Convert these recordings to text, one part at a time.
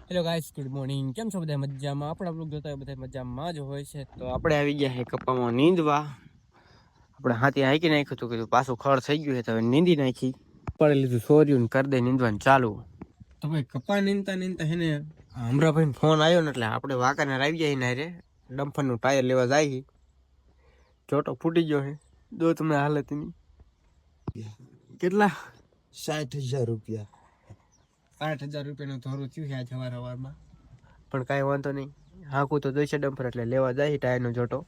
Hello guys, good morning. કેમ છો બધા? મજામાં? આપણા બ્લોગ જોતા હોય બધા મજામાં જ હોય છે. તો આપણે આવી ગયા છે કપામાં નીંદવા. આપણે હાથી હાંકી નાખ્યું હતું, કીધું પાછું ખડ થઈ ગયું છે તો હવે નીંદી નાખી. પડી લીધું સોર્યું ને કરી દે નીંદવાનું ચાલુ. તો ભાઈ કપા નીંદતા નીંદતા હે ને હમણાં ફોન આવ્યો ને એટલે આપણે વાંકાને આવી જાય ને રે ડમ્ફરનું ટાયર લેવા જાય. ચોટો ફૂટી ગયો છે, દો તમને હાલત ની. કેટલા? 60,000 રૂપિયા. 60,000 રૂપિયાનું ધોરું થયું છે આજ સવારમાં. પણ કાંઈ વાંધો નહીં, હાંકું તો જોઈશે ડમ્ફર એટલે લેવા જાય ટાયરનો જોટો.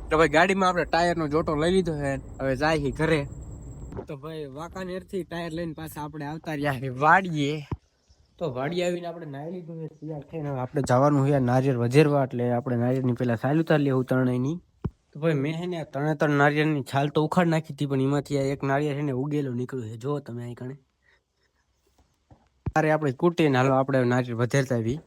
તો ભાઈ ગાડીમાં આપણે ટાયરનો જોટો લઈ લીધો છે, હવે જાય ઘરે. તો ભાઈ વાંકાનેરથી ટાયર લઈને પાછા આપણે આવતા રહ્યા છે વાડીએ. તો વાડી આવીને આપણે નાહી લીધું છે, તૈયાર થઈને આપણે જવાનું છે નારિયેળ વધેરવા. એટલે આપણે નારિયેળની પેલા છાલ ઉતારી લેવું ત્રણેયની. તો ભાઈ મેં છે ને ત્રણ નારિયેળની છાલ તો ઉખાડ નાખી હતી, પણ એમાંથી આ એક નારિયેળ છે ને ઉગેલો નીકળ્યું છે. જો તમે અહીં કણે અરે આપણે કૂટીને હાલો આપણે નારિયેળ વધેરતા આવી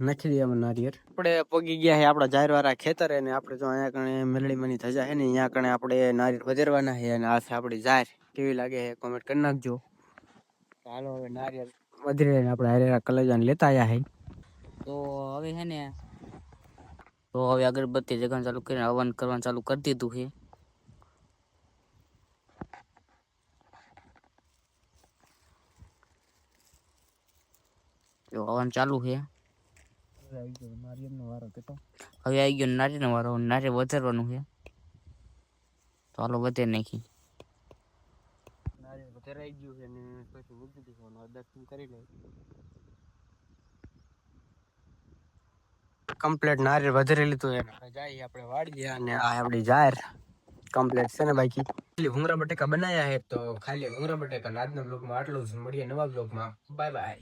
નાખી દઈએ આમાં નારિયેળ. આપણે પગી ગયા છે આપણા જાહેરવાળા ખેતર, અને આપણે જો અહીંયા કણે મેલડીમાંની ધજા છે ને અહીંયા કણે આપણે નારિયેળ વધેરવાના છે. અને આ છે આપણી જાહેર. કેવી લાગે છે કોમેન્ટ કરી નાખજો. હાલો હવે નારિયેળ વધેરીને આપણે હારેરા કલેજાને લેતા આવ્યા છે. તો હવે છે ને હવે અગરબત્તી જગાવવાનું ચાલુ કરીને હવન કરવાનું ચાલુ કરી દીધું છે. જો હવન ચાલુ છે. હવે આવી ગયો નારિયેળનો વારો. નારિયેળ વધારવાનું છે. તો હાલો વધે નાખી. નારિયેળ વધેરાઈ ગયું છે ને પછી મૂકી દીધું. દર્શન કરી લે. કમ્પ્લેટ નારિયેળ વધેરી લીધું છે. જાય આપણે વાડીએ અને આ આપણી જાહેર કમ્પ્લેટ છે ને બાકી ખાલી ભૂંગળા બટેકા બનાવ્યા છે. તો ખાલી ભૂંગળા બટેકા આજના બ્લોગમાં આટલું જ. મળીએ નવા બ્લોગમાં. Bye bye.